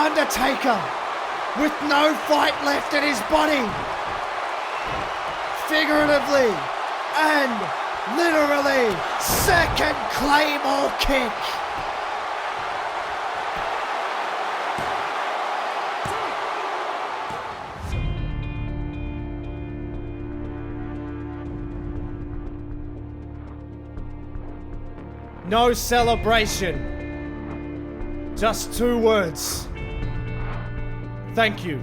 Undertaker, with no fight left in his body, figuratively and literally, second Claymore kick. No celebration. Just 2 words. Thank you.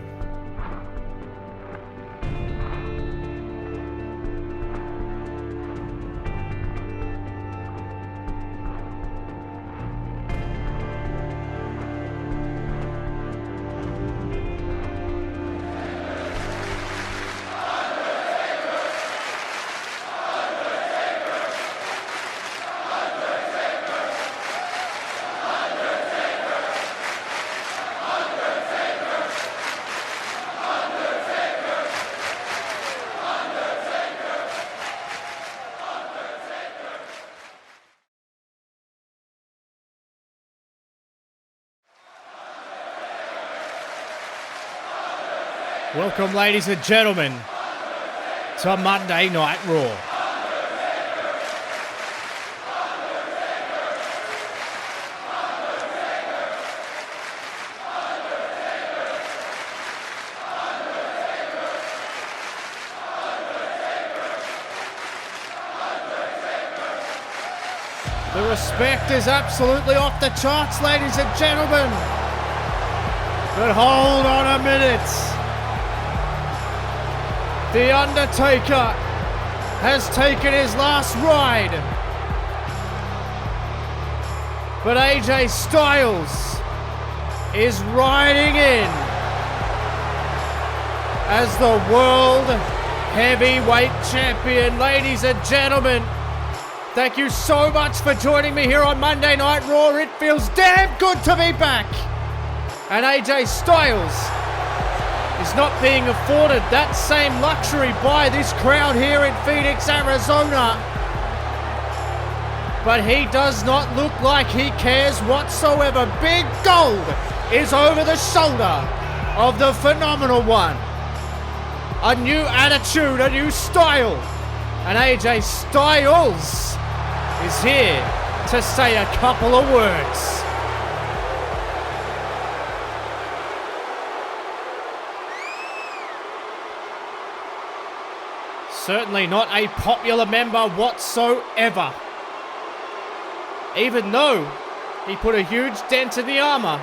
Welcome, ladies and gentlemen, to Monday Night Raw. The respect is absolutely off the charts, ladies and gentlemen. But hold on a minute. The Undertaker has taken his last ride. But AJ Styles is riding in as the World Heavyweight Champion. Ladies and gentlemen, thank you so much for joining me here on Monday Night Raw. It feels damn good to be back. And AJ Styles is not being afforded that same luxury by this crowd here in Phoenix, Arizona. But he does not look like he cares whatsoever. Big Gold is over the shoulder of the Phenomenal One. A new attitude, a new style. And AJ Styles is here to say a couple of words. Certainly not a popular member whatsoever. Even though he put a huge dent in the armor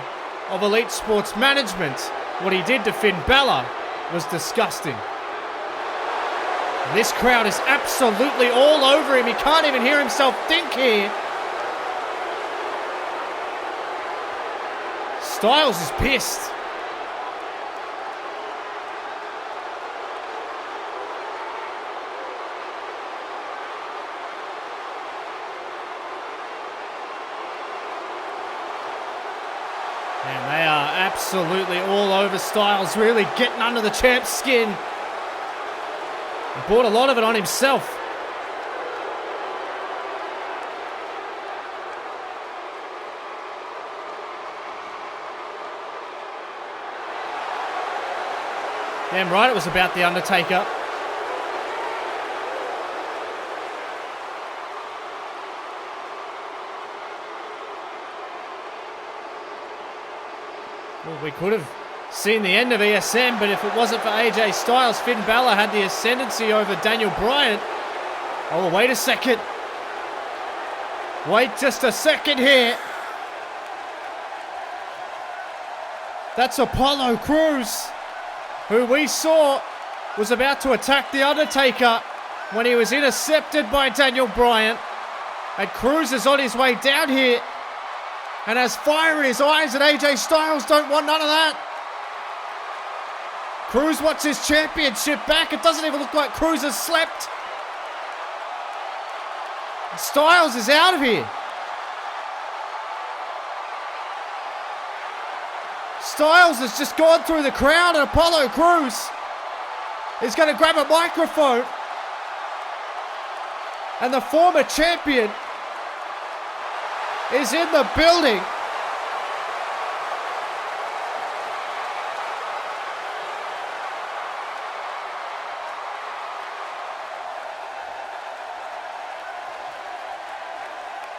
of Elite Sports Management, what he did to Finn Balor was disgusting. This crowd is absolutely all over him. He can't even hear himself think here. Styles is pissed. And they are absolutely all over Styles, really getting under the champ's skin. He brought a lot of it on himself. Damn right it was about The Undertaker. Well, we could have seen the end of ESM, but if it wasn't for AJ Styles, Finn Balor had the ascendancy over Daniel Bryan. Oh, wait a second. Wait just a second here. That's Apollo Cruz, who we saw was about to attack The Undertaker when he was intercepted by Daniel Bryan. And Cruz is on his way down here and has fire in his eyes, and AJ Styles don't want none of that. Cruz wants his championship back. It doesn't even look like Cruz has slept. Styles is out of here. Styles has just gone through the crowd, and Apollo Cruz is going to grab a microphone. And the former champion is in the building.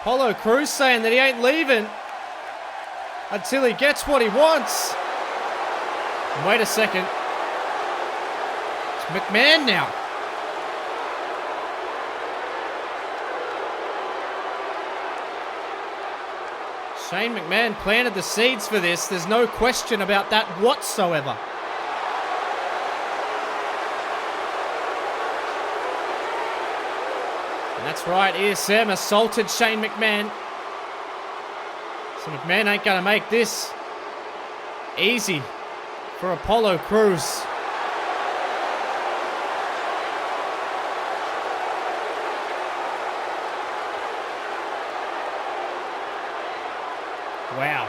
Apollo Cruz saying that he ain't leaving until he gets what he wants. And wait a second. It's McMahon now. Shane McMahon planted the seeds for this. There's no question about that whatsoever. And that's right, ESM assaulted Shane McMahon. So McMahon ain't going to make this easy for Apollo Cruz. Wow.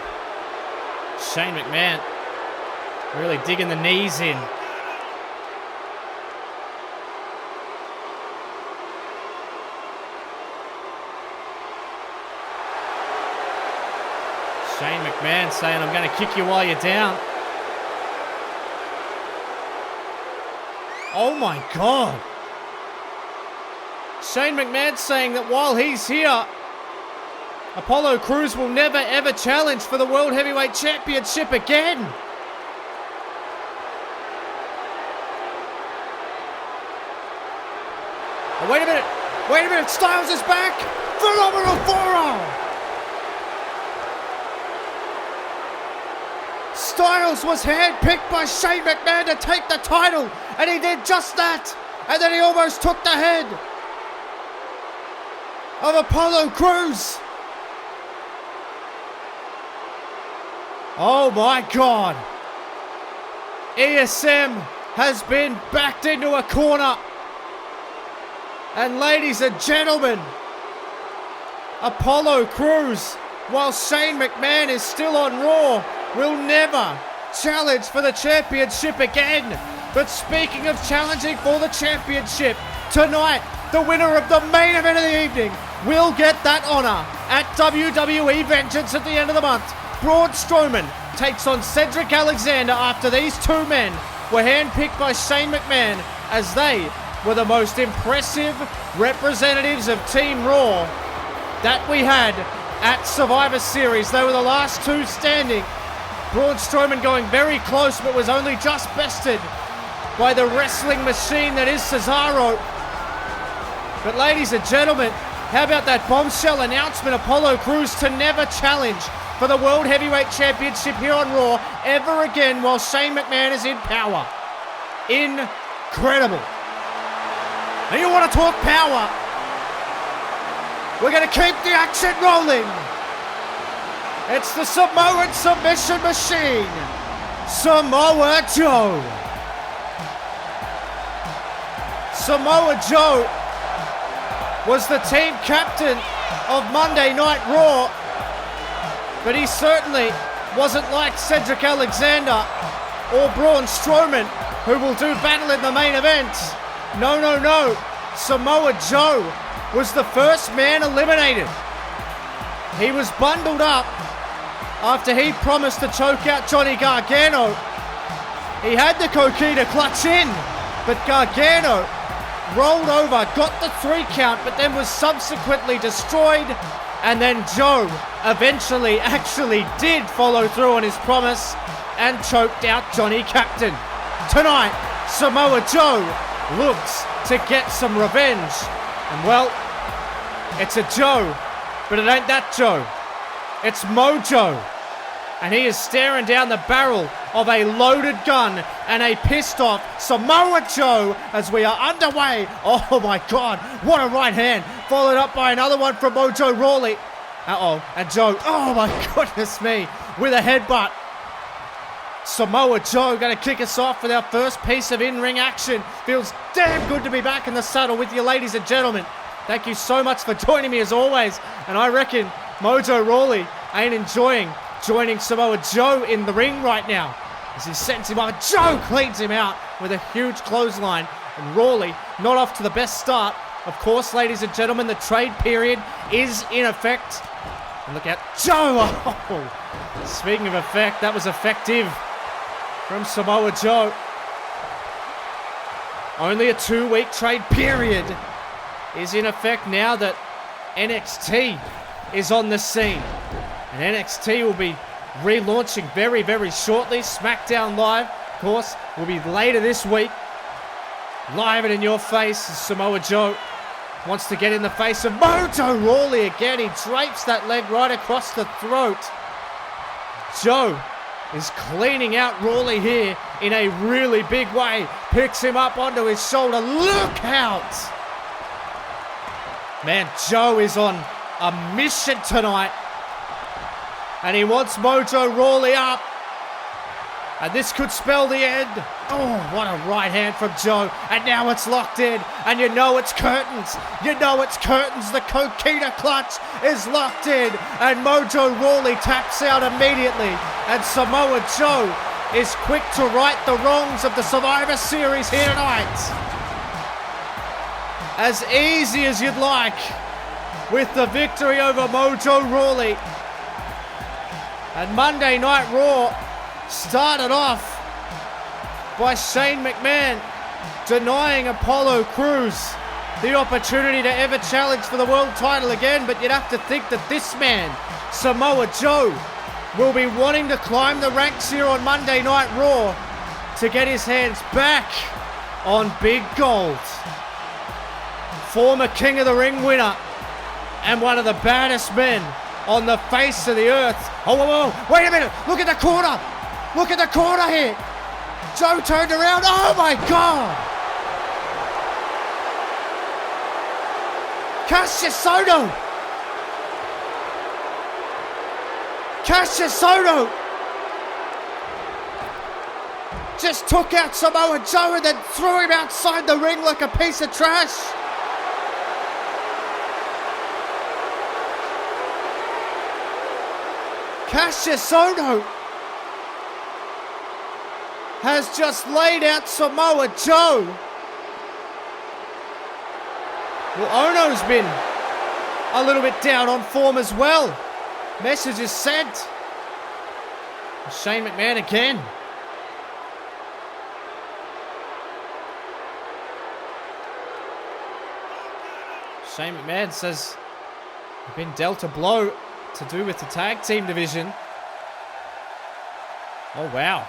Shane McMahon really digging the knees in. Shane McMahon saying, I'm going to kick you while you're down. Oh my God. Shane McMahon saying that while he's here, Apollo Cruz will never ever challenge for the World Heavyweight Championship again. Oh, wait a minute, Styles is back. Phenomenal forearm. Styles was handpicked by Shane McMahon to take the title, and he did just that. And then he almost took the head of Apollo Cruz. Oh my God. ESM has been backed into a corner. And ladies and gentlemen, Apollo Cruz, while Shane McMahon is still on Raw, will never challenge for the championship again. But speaking of challenging for the championship, tonight, the winner of the main event of the evening will get that honor at WWE Vengeance at the end of the month. Braun Strowman takes on Cedric Alexander after these two men were handpicked by Shane McMahon as they were the most impressive representatives of Team Raw that we had at Survivor Series. They were the last two standing. Braun Strowman going very close, but was only just bested by the wrestling machine that is Cesaro. But ladies and gentlemen, how about that bombshell announcement? Apollo Cruz to never challenge for the World Heavyweight Championship here on Raw ever again while Shane McMahon is in power. Incredible. And you want to talk power? We're going to keep the action rolling. It's the Samoan submission machine, Samoa Joe. Samoa Joe was the team captain of Monday Night Raw, but he certainly wasn't like Cedric Alexander or Braun Strowman, who will do battle in the main event. No. Samoa Joe was the first man eliminated. He was bundled up after he promised to choke out Johnny Gargano. He had the coquina clutch in, but Gargano rolled over, got the 3 count, but then was subsequently destroyed. And then Joe eventually actually did follow through on his promise and choked out Johnny Captain. Tonight, Samoa Joe looks to get some revenge. And well, it's a Joe, but it ain't that Joe. It's Mojo. And he is staring down the barrel of a loaded gun and a pissed off Samoa Joe as we are underway. Oh my God, what a right hand. Followed up by another one from Mojo Rawley. And Joe, oh my goodness me, with a headbutt. Samoa Joe going to kick us off with our first piece of in-ring action. Feels damn good to be back in the saddle with you, ladies and gentlemen. Thank you so much for joining me as always. And I reckon Mojo Rawley ain't enjoying joining Samoa Joe in the ring right now as he sends him up. Joe cleans him out with a huge clothesline. And Rawley not off to the best start. Of course, ladies and gentlemen, the trade period is in effect. And look at Joe. Oh, speaking of effect, that was effective from Samoa Joe. Only a 2-week trade period is in effect now that NXT is on the scene. And NXT will be relaunching very, very shortly. SmackDown Live, of course, will be later this week. Live and in your face, Samoa Joe wants to get in the face of Mojo Rawley again. He drapes that leg right across the throat. Joe is cleaning out Rawley here in a really big way. Picks him up onto his shoulder. Look out! Man, Joe is on a mission tonight. And he wants Mojo Rawley up. And this could spell the end. Oh, what a right hand from Joe. And now it's locked in. And you know it's curtains. You know it's curtains. The Coquina clutch is locked in. And Mojo Rawley taps out immediately. And Samoa Joe is quick to right the wrongs of the Survivor Series here tonight. As easy as you'd like with the victory over Mojo Rawley. And Monday Night Raw started off by Shane McMahon denying Apollo Cruz the opportunity to ever challenge for the world title again, but you'd have to think that this man, Samoa Joe, will be wanting to climb the ranks here on Monday Night Raw to get his hands back on big gold. Former King of the Ring winner and one of the baddest men on the face of the earth. Oh, whoa, whoa, wait a minute. Look at the corner. Look at the corner here. Joe turned around. Oh, my God. Cassius Ohno. Cassius Ohno just took out Samoa Joe and then threw him outside the ring like a piece of trash. Cassius Ohno has just laid out Samoa Joe. Well, Ohno's been a little bit down on form as well. Message is sent. Shane McMahon again. Shane McMahon says he's been dealt a blow to do with the tag team division. Oh, wow.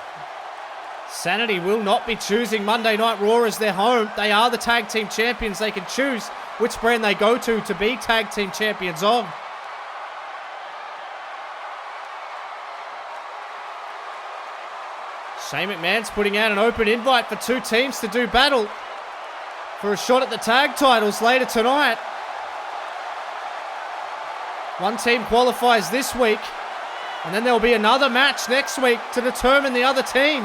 Sanity will not be choosing Monday Night Raw as their home. They are the tag team champions. They can choose which brand they go to be tag team champions of. Shane McMahon's putting out an open invite for two teams to do battle for a shot at the tag titles later tonight. One team qualifies this week, and then there'll be another match next week to determine the other team.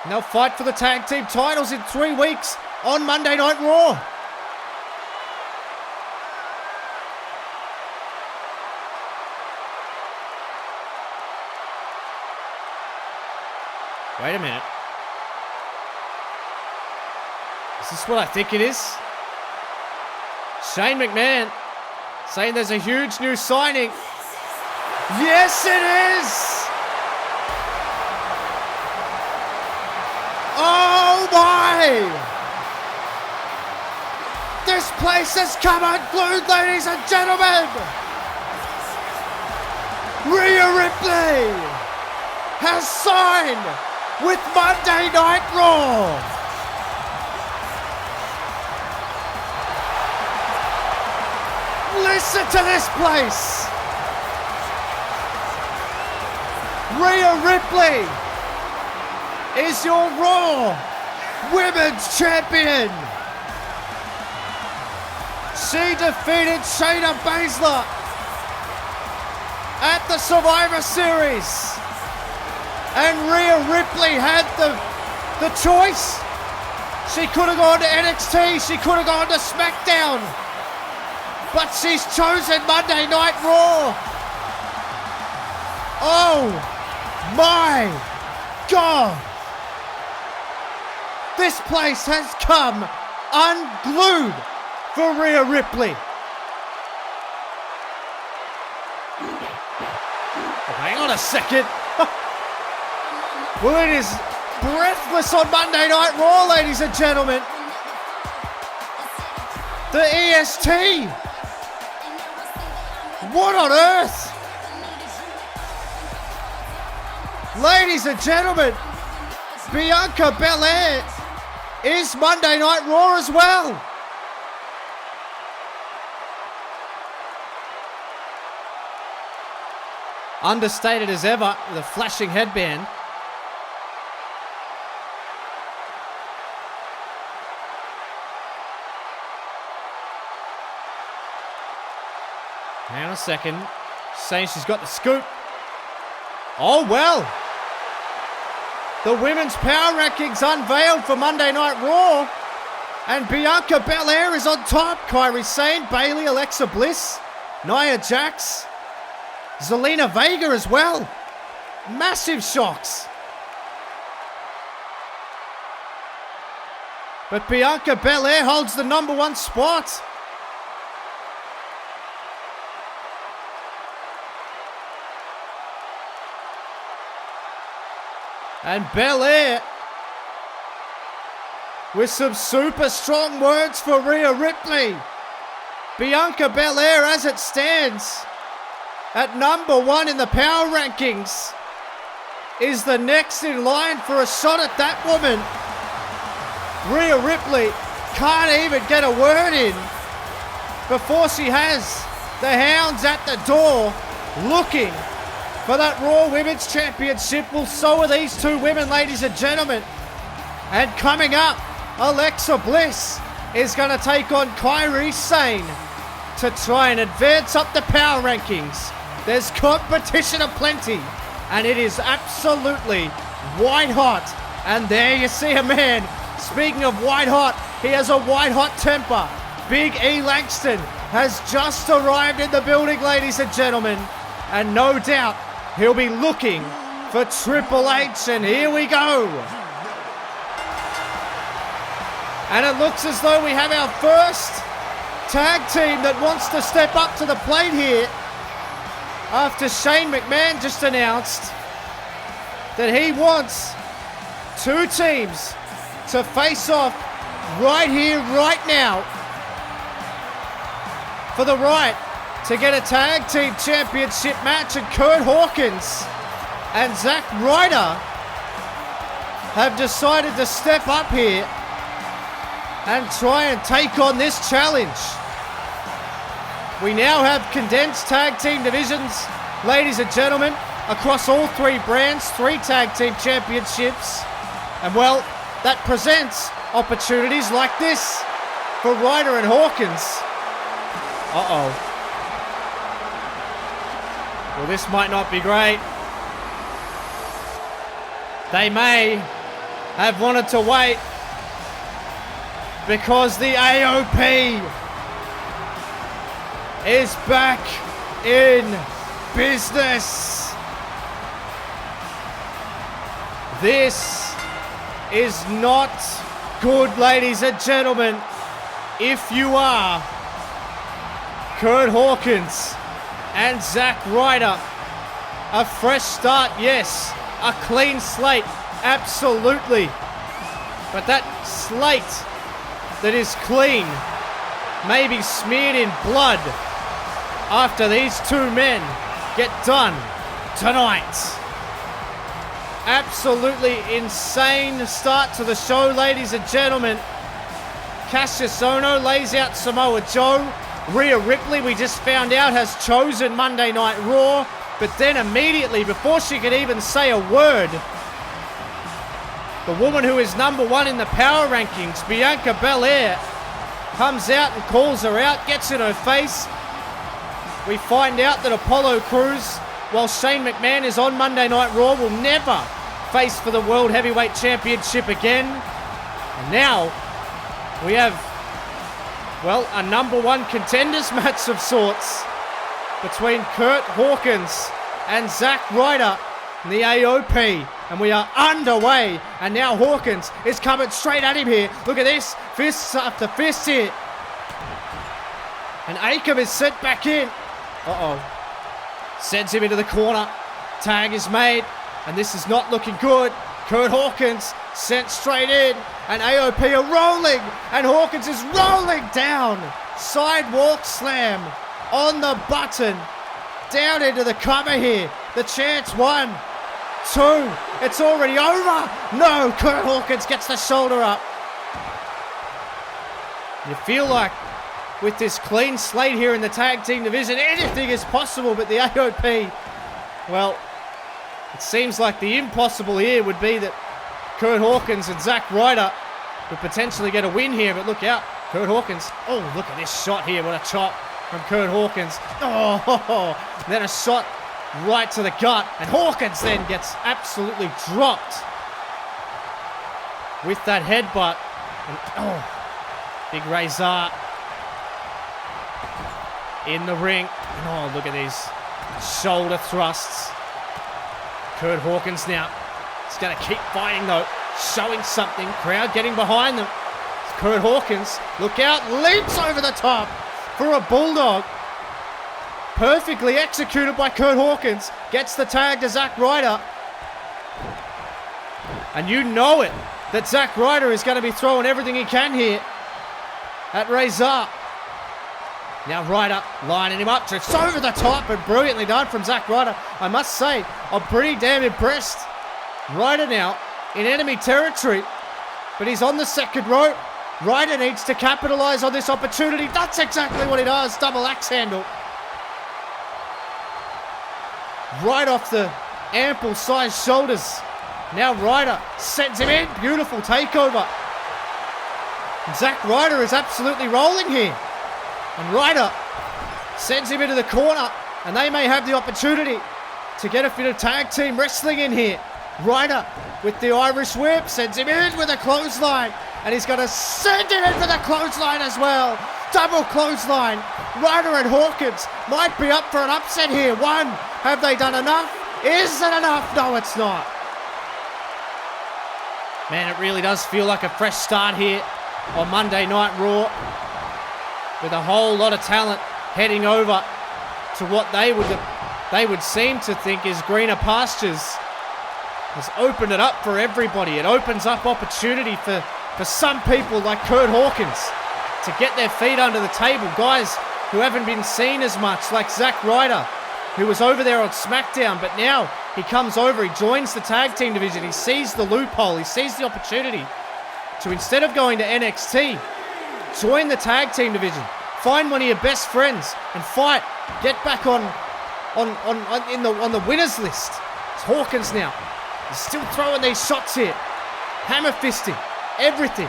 And they'll fight for the tag team titles in 3 weeks on Monday Night Raw. Wait a minute. Is this what I think it is? Shane McMahon saying there's a huge new signing. Yes, it is! Oh my! This place has come unglued, ladies and gentlemen! Rhea Ripley has signed with Monday Night Raw! Listen to this place! Rhea Ripley is your Raw Women's Champion! She defeated Shayna Baszler at the Survivor Series. And Rhea Ripley had the choice. She could have gone to NXT, she could have gone to SmackDown. But she's chosen Monday Night Raw. Oh my God. This place has come unglued for Rhea Ripley. Oh, hang on a second. Well, it is breathless on Monday Night Raw, ladies and gentlemen. The EST What on earth? Ladies and gentlemen, Bianca Belair is Monday Night Raw as well. Understated as ever with a flashing headband. Hang on a second. Saying she's got the scoop. Oh, well. The women's power rankings unveiled for Monday Night Raw. And Bianca Belair is on top. Kairi Sane, Bayley, Alexa Bliss, Nia Jax, Zelina Vega as well. Massive shocks. But Bianca Belair holds the number one spot. And Belair with some super strong words for Rhea Ripley. Bianca Belair, as it stands, at number one in the power rankings, is the next in line for a shot at that woman. Rhea Ripley can't even get a word in before she has the hounds at the door looking for that Raw Women's Championship. Well, so are these two women, ladies and gentlemen. And coming up, Alexa Bliss is going to take on Kairi Sane to try and advance up the power rankings. There's competition aplenty, and it is absolutely white hot. And there you see a man. Speaking of white hot, he has a white hot temper. Big E Langston has just arrived in the building, ladies and gentlemen. And no doubt, he'll be looking for Triple H, and here we go. And it looks as though we have our first tag team that wants to step up to the plate here after Shane McMahon just announced that he wants two teams to face off right here, right now for the right to get a tag team championship match. And Curt Hawkins and Zack Ryder have decided to step up here and try and take on this challenge. We now have condensed tag team divisions, ladies and gentlemen, across all three brands, 3 tag team championships. And well, that presents opportunities like this for Ryder and Hawkins. Uh-oh. Well, this might not be great. They may have wanted to wait because the AOP is back in business. This is not good, ladies and gentlemen. If you are Curt Hawkins and Zack Ryder, a fresh start, yes. A clean slate, absolutely. But that slate that is clean may be smeared in blood after these two men get done tonight. Absolutely insane start to the show, ladies and gentlemen. Cassius Ohno lays out Samoa Joe. Rhea Ripley, we just found out, has chosen Monday Night Raw. But then immediately, before she could even say a word, the woman who is number one in the power rankings, Bianca Belair, comes out and calls her out, gets in her face. We find out that Apollo Cruz, while Shane McMahon is on Monday Night Raw, will never face for the World Heavyweight Championship again. And now we have, well, a number one contenders match of sorts between Curt Hawkins and Zack Ryder in the AOP. And we are underway. And now Hawkins is coming straight at him here. Look at this. Fists after fists here. And Akam is sent back in. Uh-oh. Sends him into the corner. Tag is made. And this is not looking good. Curt Hawkins sent straight in. And AOP are rolling. And Hawkins is rolling down. Sidewalk slam on the button down into the cover here. The chance, 1, 2, it's already over. No, Curt Hawkins gets the shoulder up. You feel like with this clean slate here in the tag team division, anything is possible, but the AOP, well, it seems like the impossible here would be that Curt Hawkins and Zack Ryder would potentially get a win here, but look out, Curt Hawkins. Oh, look at this shot here. What a chop from Curt Hawkins. Oh, then a shot right to the gut, and Hawkins then gets absolutely dropped with that headbutt. And, big Razor in the ring. Oh, look at these shoulder thrusts. Curt Hawkins now. He's going to keep fighting though, showing something. Crowd getting behind them. Curt Hawkins, look out, leaps over the top for a bulldog. Perfectly executed by Curt Hawkins. Gets the tag to Zack Ryder. And you know it, that Zack Ryder is going to be throwing everything he can here at Razor. Now Ryder lining him up, just over the top, and brilliantly done from Zack Ryder. I must say, I'm pretty damn impressed. Ryder now in enemy territory, but he's on the second rope. Ryder needs to capitalize on this opportunity. That's exactly what he does. Double axe handle. Right off the ample sized shoulders. Now Ryder sends him in. Beautiful takeover. And Zack Ryder is absolutely rolling here. And Ryder sends him into the corner, and they may have the opportunity to get a bit of tag team wrestling in here. Ryder with the Irish whip sends him in with a clothesline, and he's going to send it in for the clothesline as well. Double clothesline. Ryder and Hawkins might be up for an upset here. 1, have they done enough? Is it enough? No, it's not. Man, it really does feel like a fresh start here on Monday Night Raw, with a whole lot of talent heading over to what they would seem to think is greener pastures. Has opened it up for everybody. It opens up opportunity for some people like Curt Hawkins to get their feet under the table. Guys who haven't been seen as much, like Zack Ryder, who was over there on SmackDown, but now he comes over, he joins the tag team division, he sees the loophole, he sees the opportunity to, instead of going to NXT, join the tag team division, find one of your best friends and fight, get back on the winners list. It's Hawkins now. He's still throwing these shots here, hammer fisting everything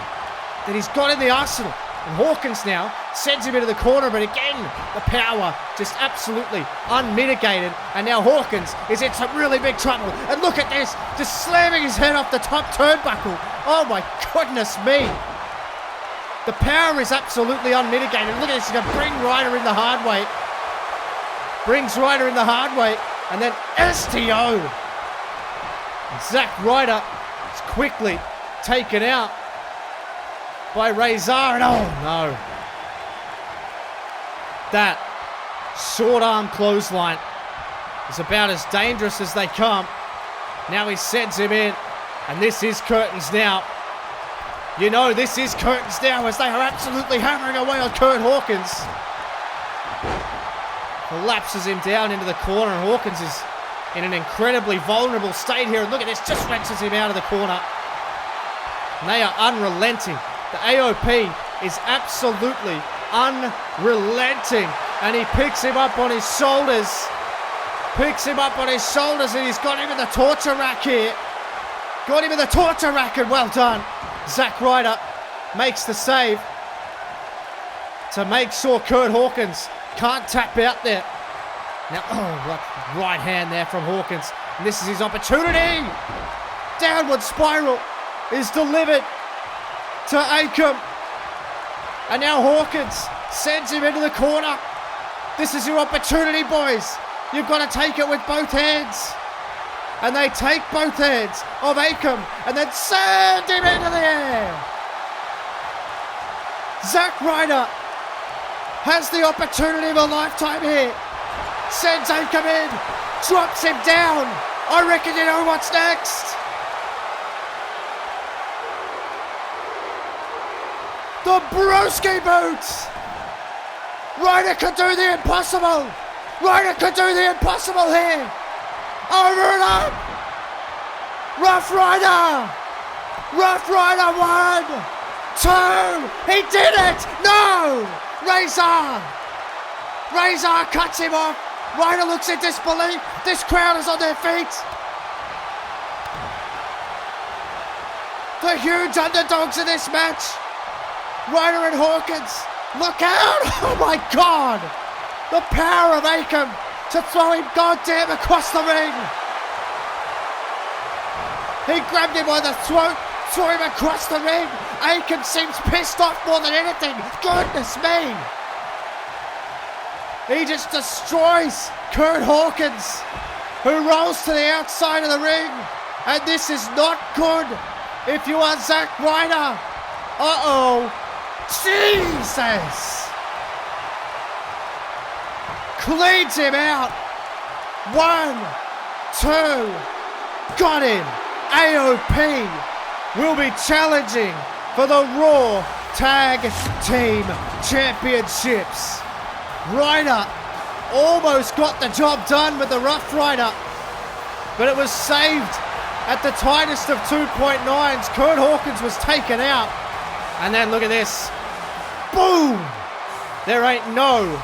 that he's got in the arsenal. And Hawkins now sends him into the corner, but again, the power just absolutely unmitigated. And now Hawkins is in some really big trouble. And look at this, just slamming his head off the top turnbuckle. Oh my goodness me. The power is absolutely unmitigated. Look at this, he's going to bring Ryder in the hard way. Brings Ryder in the hard way, and then STO. Zack Ryder is quickly taken out by Razor, and oh no. That short arm clothesline is about as dangerous as they come. Now he sends him in, and this is curtains now. You know this is curtains now, as they are absolutely hammering away on Curt Hawkins. Collapses him down into the corner, and Hawkins is in an incredibly vulnerable state here. And look at this, just wrenches him out of the corner. And they are unrelenting. The AOP is absolutely unrelenting. And he picks him up on his shoulders. And he's got him in the torture rack here. Got him in the torture rack, and well done. Zack Ryder makes the save to make sure Curt Hawkins can't tap out there. Now, right hand there from Hawkins. And this is his opportunity. Downward spiral is delivered to Akam. And now Hawkins sends him into the corner. This is your opportunity, boys. You've got to take it with both hands. And they take both hands of Akam and then send him into the air. Zack Ryder has the opportunity of a lifetime here. Sends Akam in, drops him down. I reckon you know what's next. The broski boots. Ryder could do the impossible. Ryder could do the impossible here. Over and up. Rough Ryder. Rough Ryder 1, 2. He did it. No. Razor cuts him off. Ryder looks in disbelief. This crowd is on their feet. The huge underdogs in this match. Ryder and Hawkins. Look out! Oh my God! The power of Akam to throw him goddamn across the ring. He grabbed him by the throat, threw him across the ring. Akam seems pissed off more than anything. Goodness me! He just destroys Curt Hawkins, who rolls to the outside of the ring. And this is not good if you are Zack Ryder. Uh-oh. Jesus! Cleans him out. 1, 2. Got him. AOP will be challenging for the Raw Tag Team Championships. Ryder almost got the job done with the Rough Ryder, but it was saved at the tightest of 2.9s. Curt Hawkins was taken out. And then look at this. Boom! There ain't no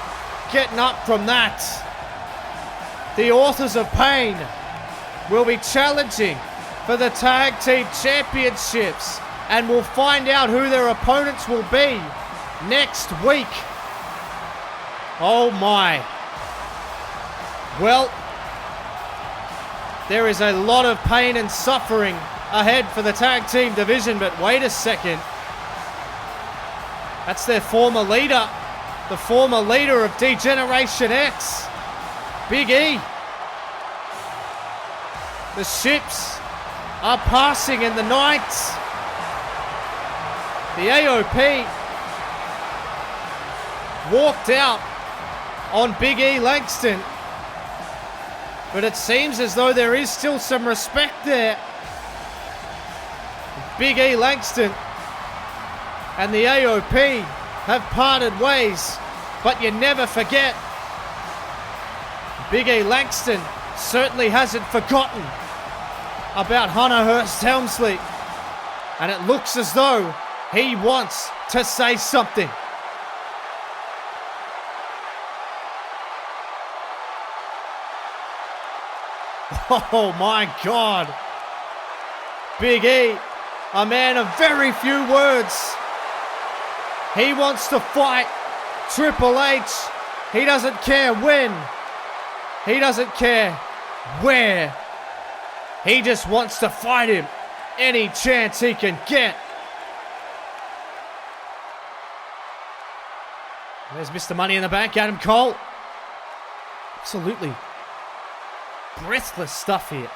getting up from that. The Authors of Pain will be challenging for the Tag Team Championships, and we'll find out who their opponents will be next week. Oh my. Well, there is a lot of pain and suffering ahead for the tag team division, but wait a second. That's their former leader, the former leader of D-Generation X, Big E. The ships are passing in the night. The AOP walked out on Big E Langston, but it seems as though there is still some respect there. Big E Langston and the AOP have parted ways, but you never forget. Big E Langston certainly hasn't forgotten about Hunter Hearst Helmsley, and it looks as though he wants to say something. Oh my God. Big E, a man of very few words. He wants to fight Triple H. He doesn't care when. He doesn't care where. He just wants to fight him any chance he can get. There's Mr. Money in the Bank, Adam Cole. Absolutely breathless stuff here.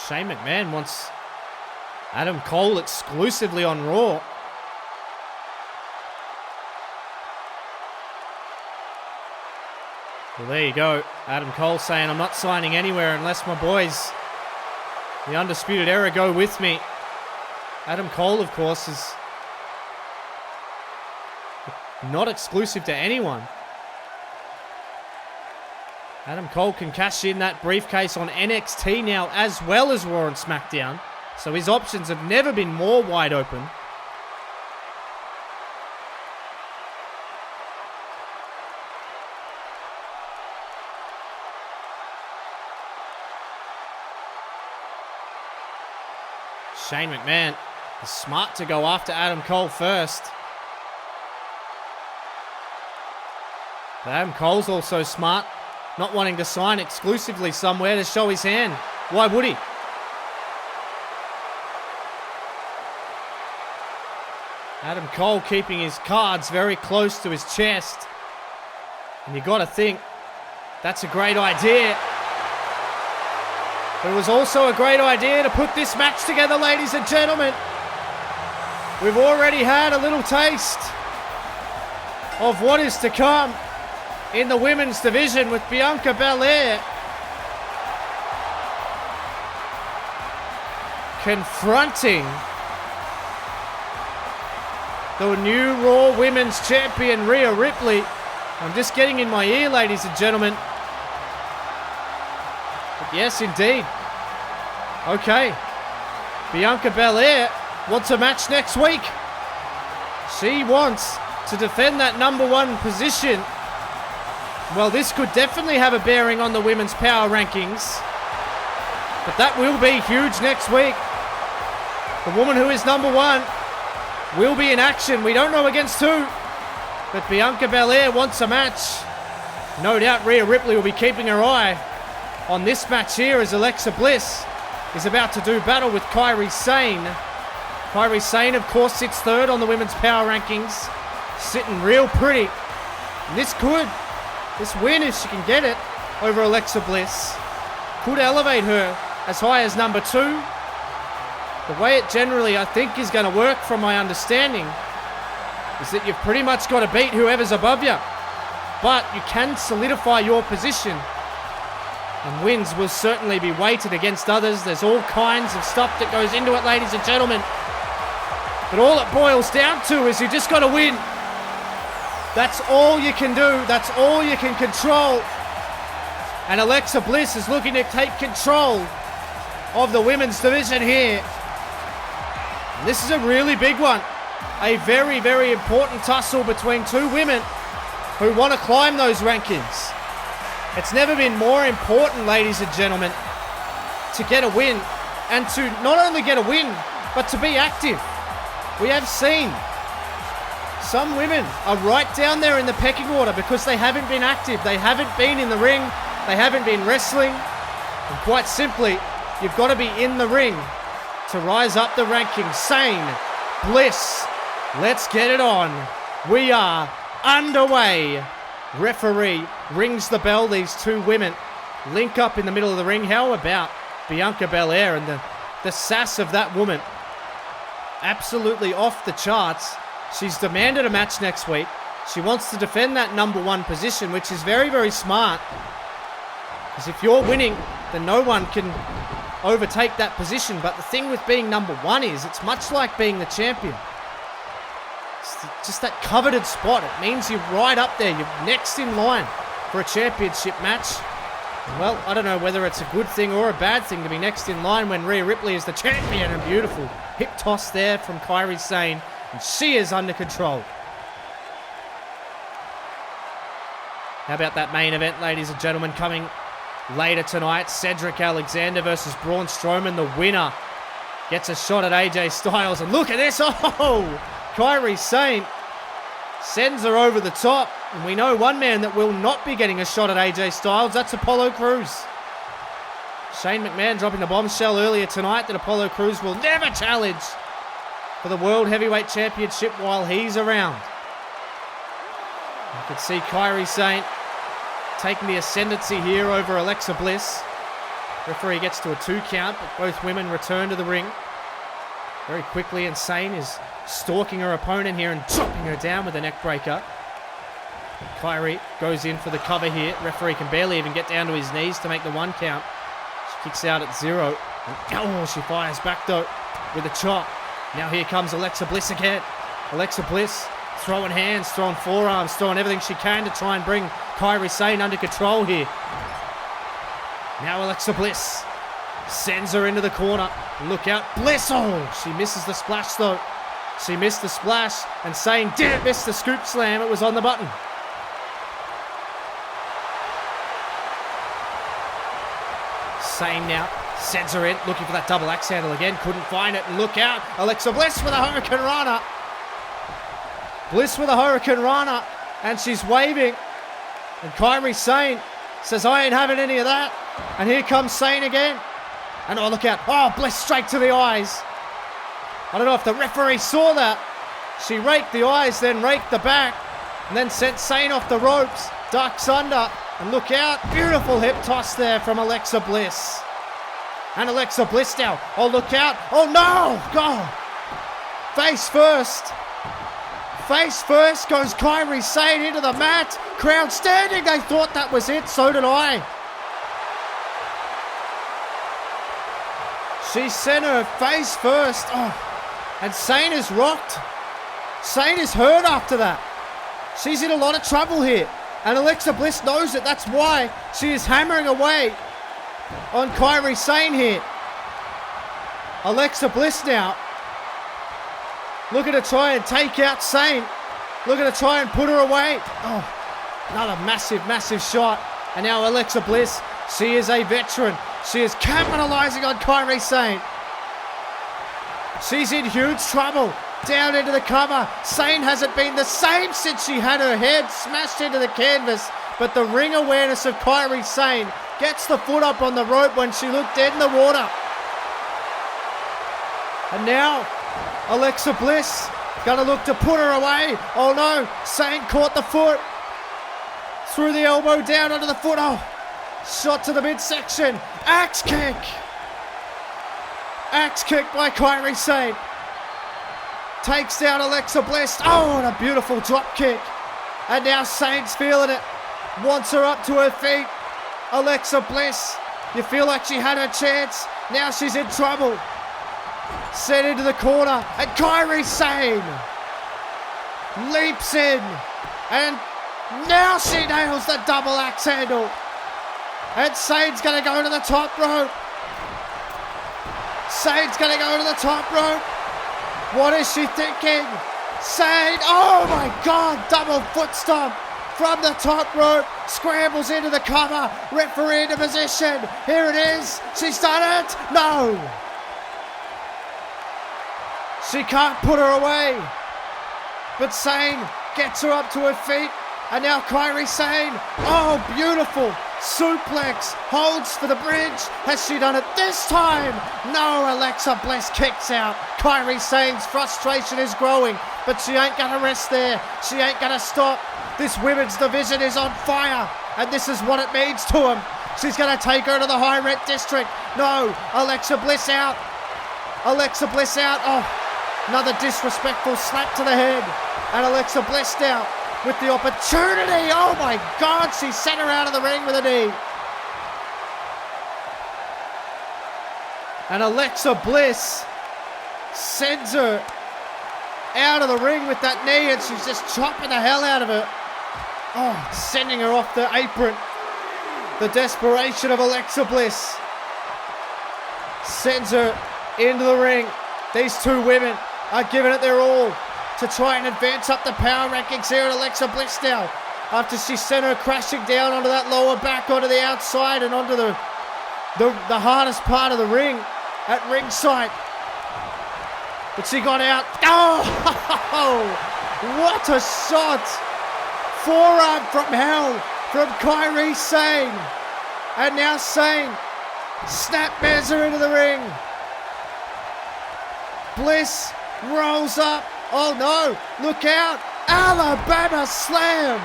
Shane McMahon wants Adam Cole exclusively on Raw. Well, there you go. Adam Cole saying, I'm not signing anywhere unless my boys, the Undisputed Era, go with me. Adam Cole, of course, is not exclusive to anyone. Adam Cole can cash in that briefcase on NXT now as well as Raw and SmackDown. So his options have never been more wide open. Shane McMahon is smart to go after Adam Cole first. But Adam Cole's also smart, not wanting to sign exclusively somewhere to show his hand. Why would he? Adam Cole keeping his cards very close to his chest. And you got to think, that's a great idea. But it was also a great idea to put this match together, ladies and gentlemen. We've already had a little taste of what is to come in the women's division with Bianca Belair confronting the new Raw Women's Champion, Rhea Ripley. I'm just getting in my ear, ladies and gentlemen. But yes, indeed. Okay. Bianca Belair wants a match next week. She wants to defend that number one position. Well, this could definitely have a bearing on the women's power rankings. But that will be huge next week. The woman who is number one will be in action. We don't know against who, but Bianca Belair wants a match. No doubt Rhea Ripley will be keeping her eye on this match here as Alexa Bliss is about to do battle with Kairi Sane. Kairi Sane, of course, sits third on the women's power rankings, sitting real pretty. And this win, if she can get it, over Alexa Bliss, could elevate her as high as number two. The way it generally, I think, is going to work, from my understanding, is that you've pretty much got to beat whoever's above you. But you can solidify your position. And wins will certainly be weighted against others. There's all kinds of stuff that goes into it, ladies and gentlemen. But all it boils down to is you just got to win. That's all you can do. That's all you can control. And Alexa Bliss is looking to take control of the women's division here. And this is a really big one. A very, very important tussle between two women who want to climb those rankings. It's never been more important, ladies and gentlemen, to get a win, and to not only get a win, but to be active. We have seen some women are right down there in the pecking order because they haven't been active. They haven't been in the ring. They haven't been wrestling. And quite simply, you've got to be in the ring to rise up the rankings. Sane, Bliss, let's get it on. We are underway. Referee rings the bell. These two women link up in the middle of the ring. How about Bianca Belair and the sass of that woman? Absolutely off the charts. She's demanded a match next week. She wants to defend that number one position, which is very, very smart. Because if you're winning, then no one can overtake that position. But the thing with being number one is it's much like being the champion. It's just that coveted spot. It means you're right up there. You're next in line for a championship match. Well, I don't know whether it's a good thing or a bad thing to be next in line when Rhea Ripley is the champion. And beautiful hip toss there from Kairi Sane. And she is under control. How about that main event, ladies and gentlemen, coming later tonight? Cedric Alexander versus Braun Strowman. The winner gets a shot at AJ Styles. And look at this. Oh, Kairi Sane sends her over the top. And we know one man that will not be getting a shot at AJ Styles. That's Apollo Crews. Shane McMahon dropping the bombshell earlier tonight that Apollo Crews will never challenge for the World Heavyweight Championship while he's around. You can see Kairi Sane taking the ascendancy here over Alexa Bliss. Referee gets to a 2 count, but both women return to the ring very quickly, and Sane is stalking her opponent here and dropping her down with a neck breaker. Kairi goes in for the cover here. Referee can barely even get down to his knees to make the 1 count. She kicks out at 0. And, she fires back though with a chop. Now here comes Alexa Bliss again. Alexa Bliss throwing hands, throwing forearms, throwing everything she can to try and bring Kairi Sane under control here. Now Alexa Bliss sends her into the corner. Look out, Bliss! Oh, she misses the splash though. She missed the splash, and Sane didn't miss the scoop slam. It was on the button. Sane now sends her in, looking for that double axe handle again. Couldn't find it, and look out. Alexa Bliss with a Hurricane Rana. Bliss with a Hurricane Rana, and she's waving. And Kairi Sane says, I ain't having any of that. And here comes Sane again. And oh, look out. Oh, Bliss straight to the eyes. I don't know if the referee saw that. She raked the eyes, then raked the back, and then sent Sane off the ropes. Ducks under. And look out. Beautiful hip toss there from Alexa Bliss. And Alexa Bliss now. Oh, look out. Oh, no. God. Face first. Face first goes Kairi Sane into the mat. Crowd standing. They thought that was it. So did I. She sent her face first. Oh, and Sane is rocked. Sane is hurt after that. She's in a lot of trouble here. And Alexa Bliss knows it. That's why she is hammering away on Kairi Sane here. Alexa Bliss now. Looking to try and take out Sane. Looking to try and put her away. Oh, another massive, massive shot. And now Alexa Bliss, she is a veteran. She is capitalizing on Kairi Sane. She's in huge trouble. Down into the cover. Sane hasn't been the same since she had her head smashed into the canvas. But the ring awareness of Kairi Sane gets the foot up on the rope when she looked dead in the water. And now, Alexa Bliss gonna look to put her away. Oh no, Sane caught the foot. Threw the elbow down onto the foot. Oh, shot to the midsection. Axe kick. Axe kick by Kairi Sane. Takes down Alexa Bliss. Oh, and a beautiful drop kick. And now Sane's feeling it. Wants her up to her feet. Alexa Bliss, you feel like she had her chance. Now she's in trouble. Sent into the corner. And Kairi Sane leaps in. And now she nails the double axe handle. And Sane's going to go to the top rope. Sane's going to go to the top rope. What is she thinking? Sane, oh my God, double foot stomp from the top rope. Scrambles into the cover. Referee into position. Here it is. She's done it. No. She can't put her away. But Sane gets her up to her feet. And now Kairi Sane. Oh, beautiful. Suplex. Holds for the bridge. Has she done it this time? No, Alexa Bliss kicks out. Kairi Sane's frustration is growing. But she ain't going to rest there. She ain't going to stop. This women's division is on fire. And this is what it means to them. She's going to take her to the high rent district. No, Alexa Bliss out. Alexa Bliss out. Oh, another disrespectful slap to the head. And Alexa Bliss now with the opportunity. Oh my God, she sent her out of the ring with a knee. And Alexa Bliss sends her out of the ring with that knee, and she's just chopping the hell out of her. Oh, sending her off the apron. The desperation of Alexa Bliss sends her into the ring. These two women are giving it their all to try and advance up the power rankings here at Alexa Bliss now. After she sent her crashing down onto that lower back, onto the outside and onto the hardest part of the ring at ringside. But she got out. Oh, what a shot. Forearm from hell from Kairi Sane. And now Sane snapmares her into the ring. Bliss rolls up. Oh no, look out. Alabama Slam.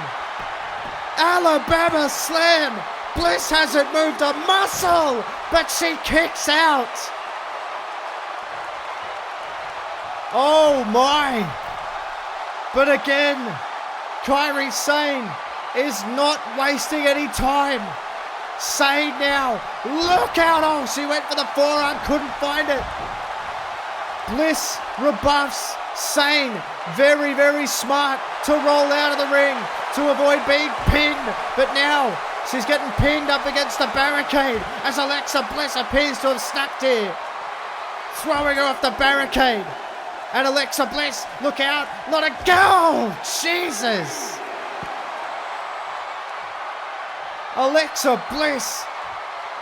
Alabama Slam. Bliss hasn't moved a muscle, but she kicks out. Oh my. But again, Kairi Sane is not wasting any time. Sane now. Look out. Oh, she went for the forearm, couldn't find it. Bliss rebuffs Sane. Very, very smart to roll out of the ring to avoid being pinned. But now she's getting pinned up against the barricade as Alexa Bliss appears to have snapped here. Throwing her off the barricade. And Alexa Bliss, look out, not a goal! Jesus! Alexa Bliss.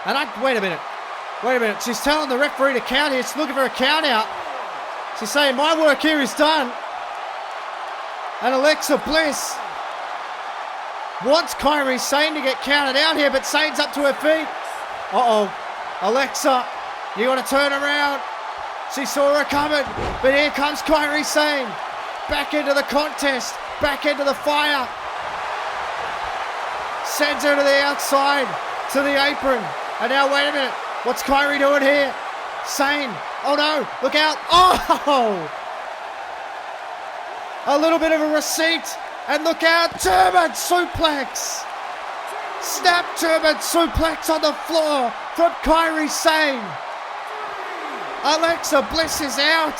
And wait a minute. She's telling the referee to count here. She's looking for a count out. She's saying, my work here is done. And Alexa Bliss wants Kairi Sane to get counted out here, but Sane's up to her feet. Uh-oh. Alexa, you got to turn around. She saw her coming, but here comes Kairi Sane. Back into the contest, back into the fire. Sends her to the outside, to the apron. And now, wait a minute. What's Kairi doing here? Sane. Oh no, look out. Oh! A little bit of a receipt. And look out, German suplex. Snap German suplex on the floor from Kairi Sane. Alexa Bliss is out.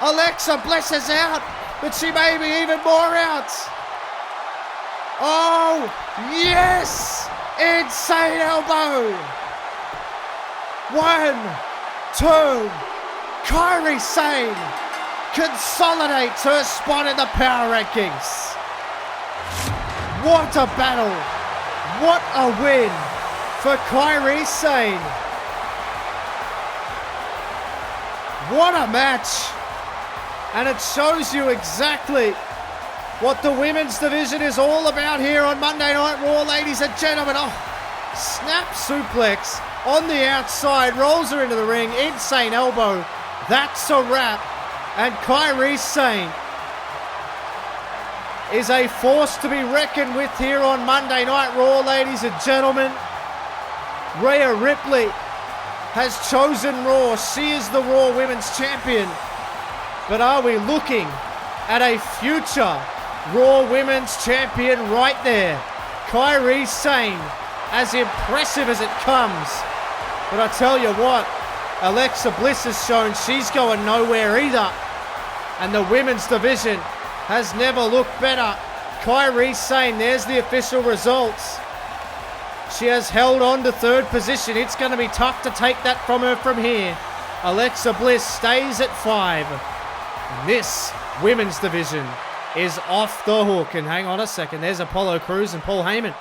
Alexa Bliss is out, but she may be even more out. Oh, yes! Insane elbow. 1, 2. Kairi Sane consolidates her spot in the power rankings. What a battle. What a win for Kairi Sane. What a match. And it shows you exactly what the women's division is all about here on Monday Night Raw, ladies and gentlemen. Oh, snap suplex on the outside, rolls her into the ring, insane elbow. That's a wrap. And Kairi Sane is a force to be reckoned with here on Monday Night Raw, ladies and gentlemen. Rhea Ripley has chosen Raw. She is the Raw Women's Champion. But are we looking at a future Raw Women's Champion right there? Kairi Sane, as impressive as it comes. But I tell you what, Alexa Bliss has shown she's going nowhere either. And the women's division has never looked better. Kairi Sane, there's the official results. She has held on to third position. It's going to be tough to take that from her from here. Alexa Bliss stays at 5. And this women's division is off the hook. And hang on a second, there's Apollo Cruz and Paul Heyman.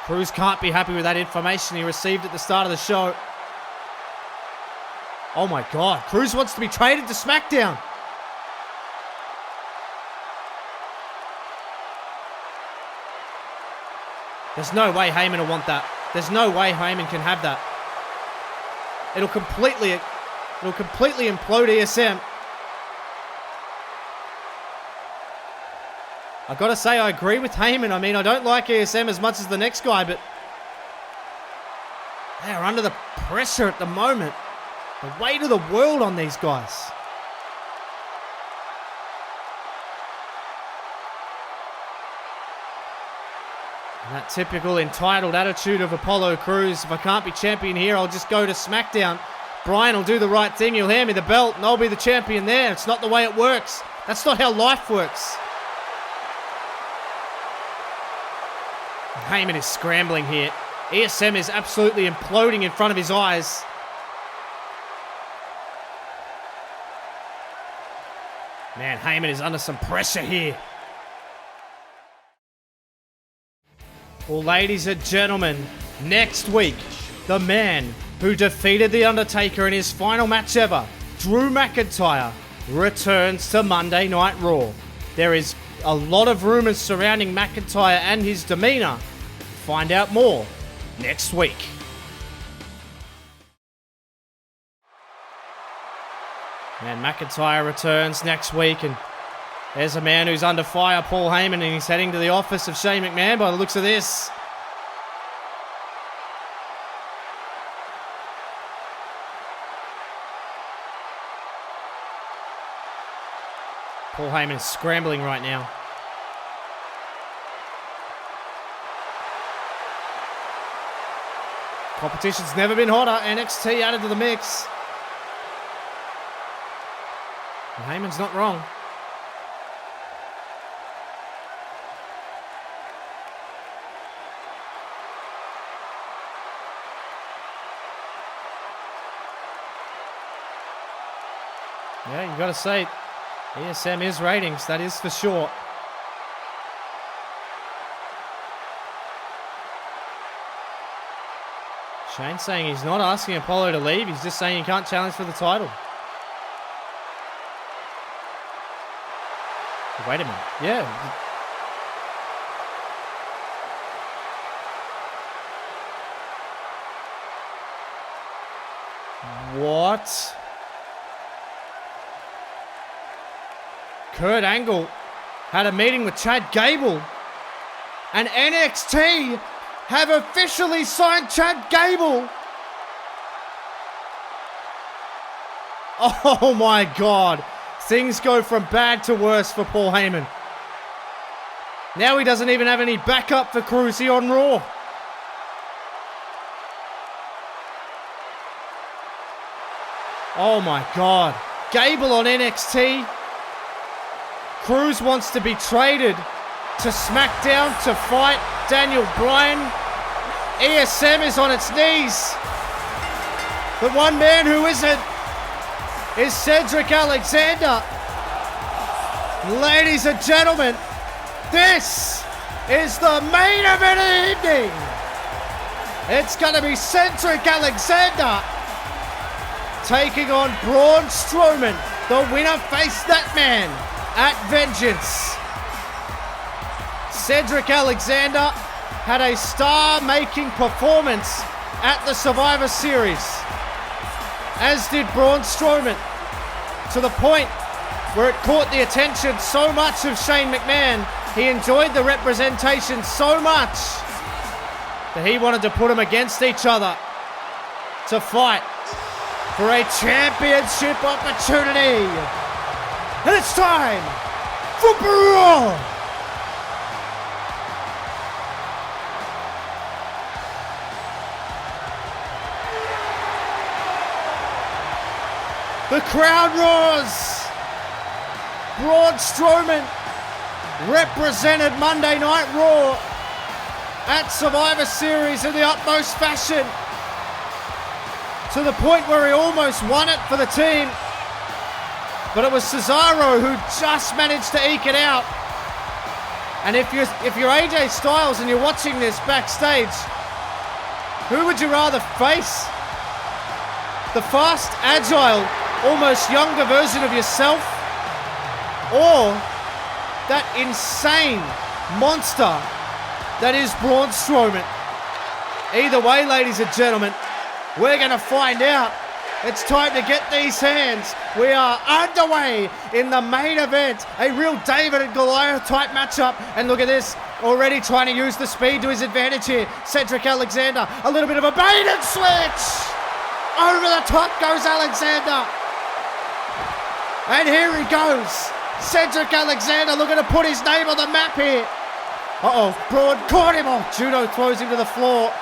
Cruz can't be happy with that information he received at the start of the show. Oh my God, Cruz wants to be traded to SmackDown. There's no way Heyman will want that. There's no way Heyman can have that. It'll completely implode ESM. I gotta say, I agree with Heyman. I mean, I don't like ESM as much as the next guy, but they're under the pressure at the moment. The weight of the world on these guys. And that typical entitled attitude of Apollo Cruz. If I can't be champion here, I'll just go to SmackDown. Brian will do the right thing. He'll hand me the belt and I'll be the champion there. It's not the way it works. That's not how life works. Heyman is scrambling here. ESM is absolutely imploding in front of his eyes. Man, Heyman is under some pressure here. Well, ladies and gentlemen, next week, the man who defeated The Undertaker in his final match ever, Drew McIntyre, returns to Monday Night Raw. There is a lot of rumors surrounding McIntyre and his demeanor. Find out more next week. And McIntyre returns next week, and there's a man who's under fire, Paul Heyman, and he's heading to the office of Shane McMahon by the looks of this. Paul Heyman is scrambling right now. Competition's never been hotter. NXT added to the mix. And Heyman's not wrong. Yeah, you got to say, ESM is ratings, that is for sure. Shane's saying he's not asking Apollo to leave, he's just saying he can't challenge for the title. Wait a minute. Yeah. What? Kurt Angle had a meeting with Chad Gable, and NXT have officially signed Chad Gable. Oh my God. Things go from bad to worse for Paul Heyman. Now he doesn't even have any backup for Cruz here on Raw. Oh my God. Gable on NXT. Cruz wants to be traded to SmackDown to fight Daniel Bryan. ESM is on its knees. But one man who isn't is Cedric Alexander. Ladies and gentlemen, this is the main event of the evening. It's going to be Cedric Alexander taking on Braun Strowman. The winner faced that man at Vengeance. Cedric Alexander had a star-making performance at the Survivor Series, as did Braun Strowman, to the point where it caught the attention so much of Shane McMahon. He enjoyed the representation so much that he wanted to put them against each other to fight for a championship opportunity. And it's time for Braun. The crowd roars. Braun Strowman represented Monday Night Raw at Survivor Series in the utmost fashion, to the point where he almost won it for the team. But it was Cesaro who just managed to eke it out. And if you're AJ Styles and you're watching this backstage, who would you rather face? The fast, agile, almost younger version of yourself, or that insane monster that is Braun Strowman? Either way, ladies and gentlemen, we're going to find out. It's time to get these hands. We are underway in the main event. A real David and Goliath type matchup. And look at this, already trying to use the speed to his advantage here. Cedric Alexander, a little bit of a bait and switch. Over the top goes Alexander. And here he goes. Cedric Alexander looking to put his name on the map here. Braun caught him off. Judo throws him to the floor.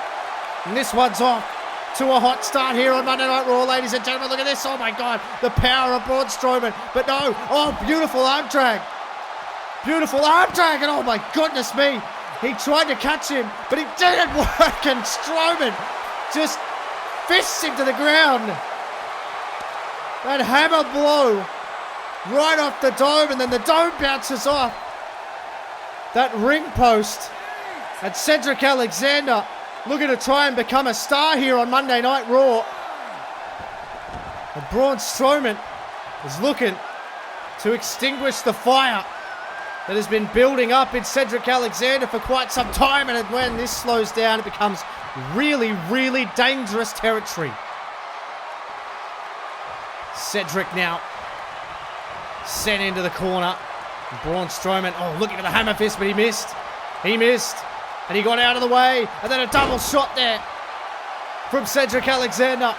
And this one's off to a hot start here on Monday Night Raw, ladies and gentlemen. Look at this. Oh my God. The power of Braun Strowman. But no. Oh, beautiful arm drag. Beautiful arm drag. And oh my goodness me. He tried to catch him, but it didn't work. And Strowman just fists him to the ground. That hammer blow right off the dome, and then the dome bounces off that ring post. And Cedric Alexander looking to try and become a star here on Monday Night Raw. And Braun Strowman is looking to extinguish the fire that has been building up in Cedric Alexander for quite some time. And when this slows down, it becomes really, really dangerous territory. Cedric now sent into the corner. Braun Strowman, looking at the hammer fist, but he missed. He missed. And he got out of the way. And then a double shot there from Cedric Alexander.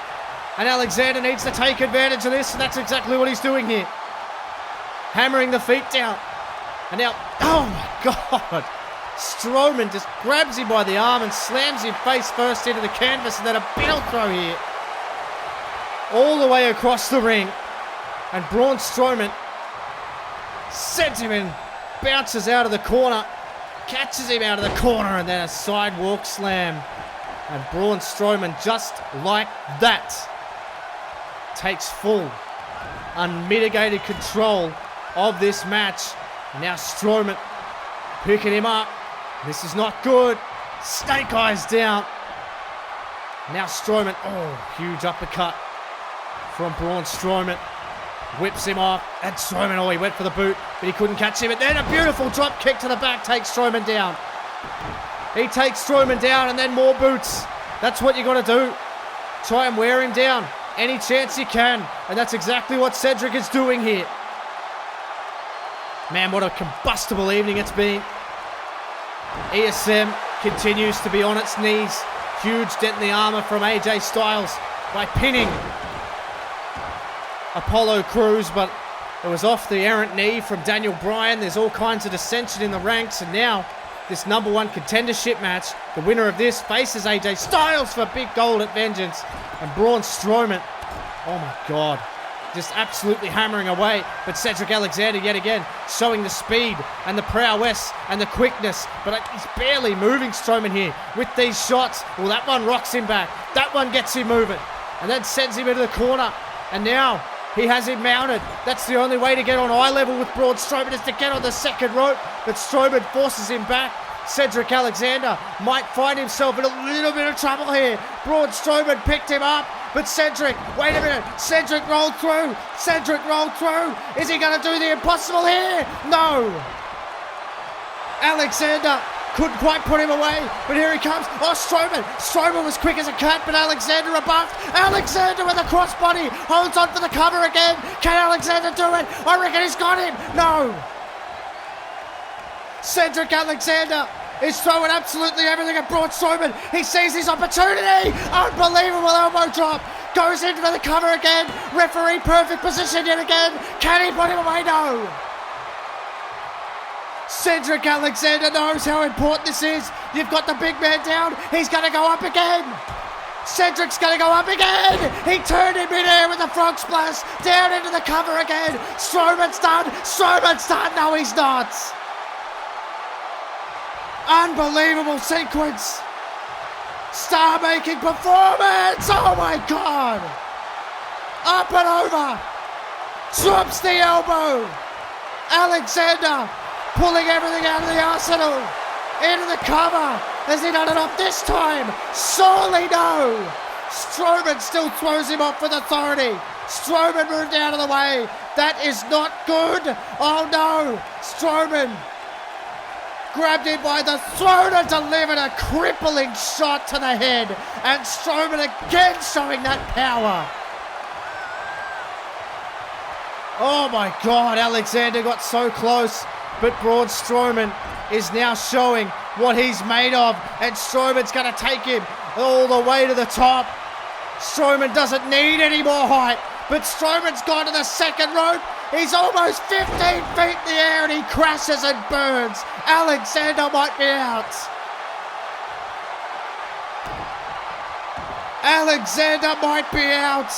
And Alexander needs to take advantage of this, and that's exactly what he's doing here. Hammering the feet down. And now, oh my God. Strowman just grabs him by the arm and slams him face first into the canvas, and then a bell throw here. All the way across the ring. And Braun Strowman sends him in, bounces out of the corner, catches him out of the corner, and then a sidewalk slam. And Braun Strowman, just like that, takes full, unmitigated control of this match. Now Strowman picking him up. This is not good. Snake eyes down. Now Strowman, huge uppercut from Braun Strowman. Whips him off, and Strowman, he went for the boot, but he couldn't catch him. And then a beautiful drop kick to the back takes Strowman down. He takes Strowman down, and then more boots. That's what you got to do. Try and wear him down any chance you can, and that's exactly what Cedric is doing here. Man, what a combustible evening it's been. ESM continues to be on its knees. Huge dent in the armor from AJ Styles by pinning Apollo Cruz, but it was off the errant knee from Daniel Bryan. There's all kinds of dissension in the ranks, and now this number one contendership match, the winner of this faces AJ Styles for big gold at Vengeance. And Braun Strowman Oh my God. Just absolutely hammering away. But Cedric Alexander yet again showing the speed and the prowess and the quickness. But he's barely moving, Strowman, here with these shots. Well, that one rocks him back. That one gets him moving. And then sends him into the corner. And now he has him mounted. That's the only way to get on eye level with Braun Strowman is to get on the second rope. But Strowman forces him back. Cedric Alexander might find himself in a little bit of trouble here. Braun Strowman picked him up, but Cedric, wait a minute, Cedric rolled through. Cedric rolled through. Is he going to do the impossible here? No. Alexander couldn't quite put him away, but here he comes. Oh, Strowman. Strowman was quick as a cat, but Alexander rebuffed. Alexander with a crossbody holds on for the cover again. Can Alexander do it? I reckon he's got him. No. Cedric Alexander is throwing absolutely everything at Braun Strowman. He sees his opportunity. Unbelievable elbow drop. Goes in for the cover again. Referee perfect position yet again. Can he put him away? No. Cedric Alexander knows how important this is. You've got the big man down. He's going to go up again. Cedric's going to go up again. He turned in midair with a frog splash. Down into the cover again. Strowman's done. Strowman's done. No, he's not. Unbelievable sequence. Star-making performance. Oh my God. Up and over. Drops the elbow. Alexander pulling everything out of the arsenal. Into the cover. Has he done it off this time? Surely no. Strowman still throws him off with authority. Strowman moved out of the way. That is not good. Oh no. Strowman grabbed him by the throat and delivered a crippling shot to the head. And Strowman again showing that power. Oh my God, Alexander got so close. But Braun Strowman is now showing what he's made of. And Strowman's going to take him all the way to the top. Strowman doesn't need any more height. But Strowman's gone to the second rope. He's almost 15 feet in the air and he crashes and burns. Alexander might be out. Alexander might be out.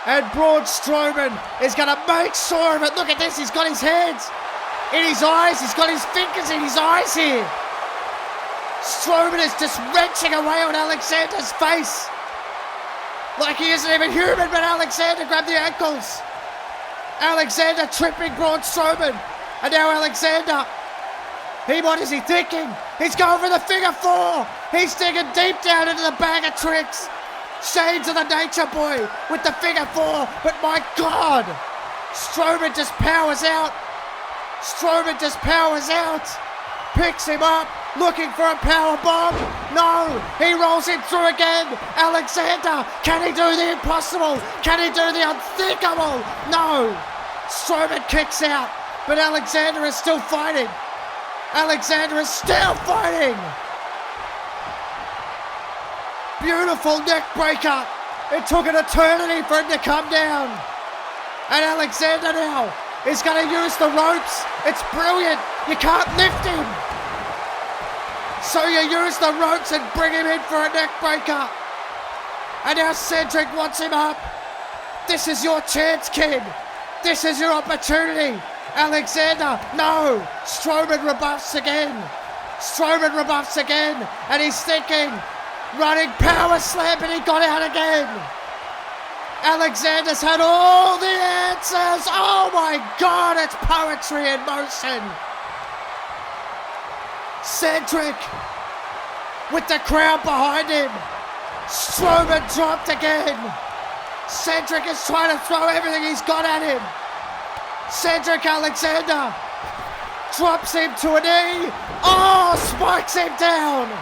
And Braun Strowman is going to make sure of it. Look at this. He's got his hands in his eyes. He's got his fingers in his eyes here. Strowman is just wrenching away on Alexander's face. Like he isn't even human, but Alexander grabbed the ankles. Alexander tripping Braun Strowman. And now Alexander, what is he thinking? He's going for the figure four. He's digging deep down into the bag of tricks. Shades of the Nature Boy with the figure four. But my God, Strowman just powers out. Strowman just powers out. Picks him up, looking for a power bomb. No, he rolls him through again. Alexander, can he do the impossible? Can he do the unthinkable? No. Strowman kicks out, but Alexander is still fighting. Alexander is still fighting. Beautiful neck breaker. It took an eternity for him to come down. And Alexander now is going to use the ropes. It's brilliant. You can't lift him. So you use the ropes and bring him in for a neck breaker. And now Cedric wants him up. This is your chance, kid. This is your opportunity. Alexander, no. Strowman rebuffs again. Strowman rebuffs again. And he's thinking, running power slam, and he got out again. Alexander's had all the answers. Oh my God, it's poetry in motion. Cedric with the crowd behind him. Strowman dropped again. Cedric is trying to throw everything he's got at him. Cedric Alexander drops him to a knee. Oh, spikes him down.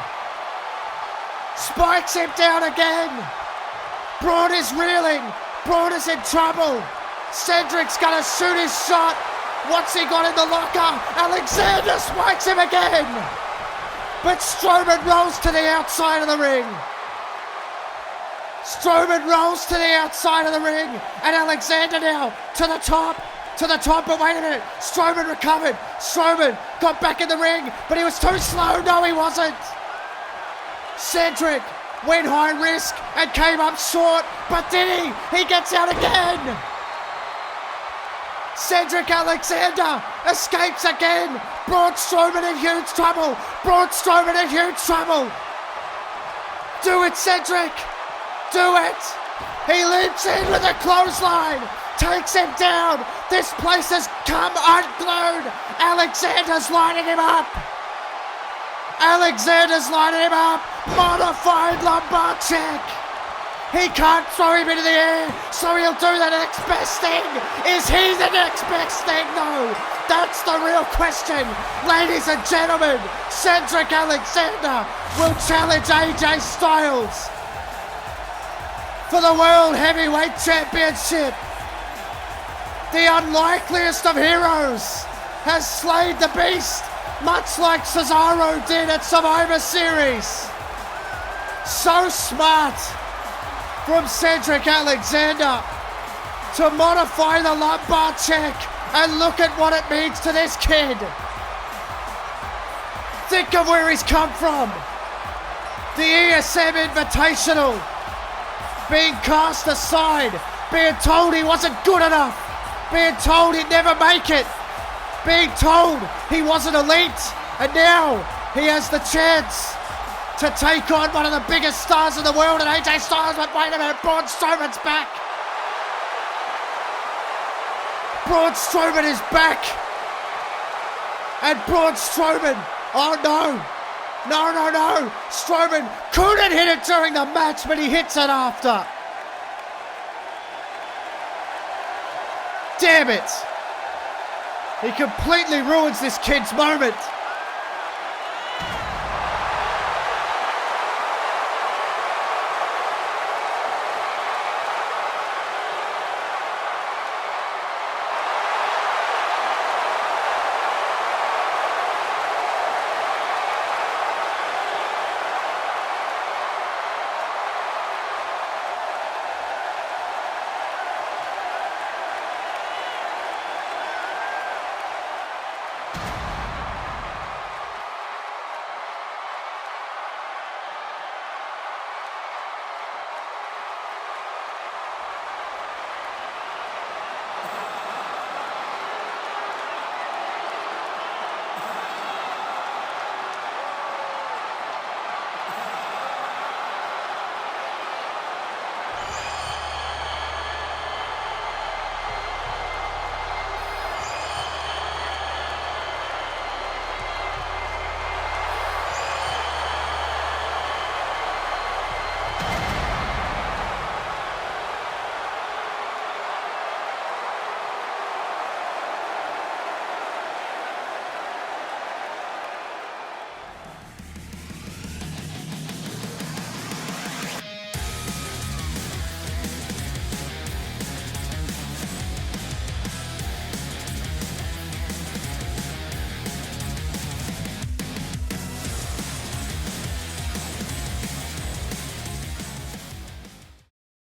Spikes him down again. Braun is reeling. Braun is in trouble. Cedric's gonna shoot his shot. What's he got in the locker? Alexander spikes him again. But Strowman rolls to the outside of the ring. Strowman rolls to the outside of the ring. And Alexander now to the top. To the top, but wait a minute. Strowman recovered. Strowman got back in the ring, but he was too slow. No, he wasn't. Cedric went high risk and came up short, but did he? He gets out again. Cedric Alexander escapes again. Braun Strowman in huge trouble. Braun Strowman in huge trouble. Do it, Cedric. Do it. He leaps in with a clothesline. Takes him down. This place has come unglued. Alexander's lining him up. Alexander's lining him up. Modified lumbar check. He can't throw him into the air, so he'll do the next best thing. Is he the next best thing? No. That's the real question. Ladies and gentlemen, Cedric Alexander will challenge AJ Styles for the World Heavyweight Championship. The unlikeliest of heroes has slayed the beast, much like Cesaro did at Survivor Series. So smart from Cedric Alexander to modify the lumbar check, and look at what it means to this kid. Think of where he's come from. The ESM Invitational, being cast aside, being told he wasn't good enough, being told he'd never make it, being told he wasn't elite, and now he has the chance to take on one of the biggest stars in the world, and AJ Styles, but wait a minute, Braun Strowman's back. Braun Strowman is back. And Braun Strowman, oh no. No. Strowman couldn't hit it during the match, but he hits it after. Damn it. He completely ruins this kid's moment.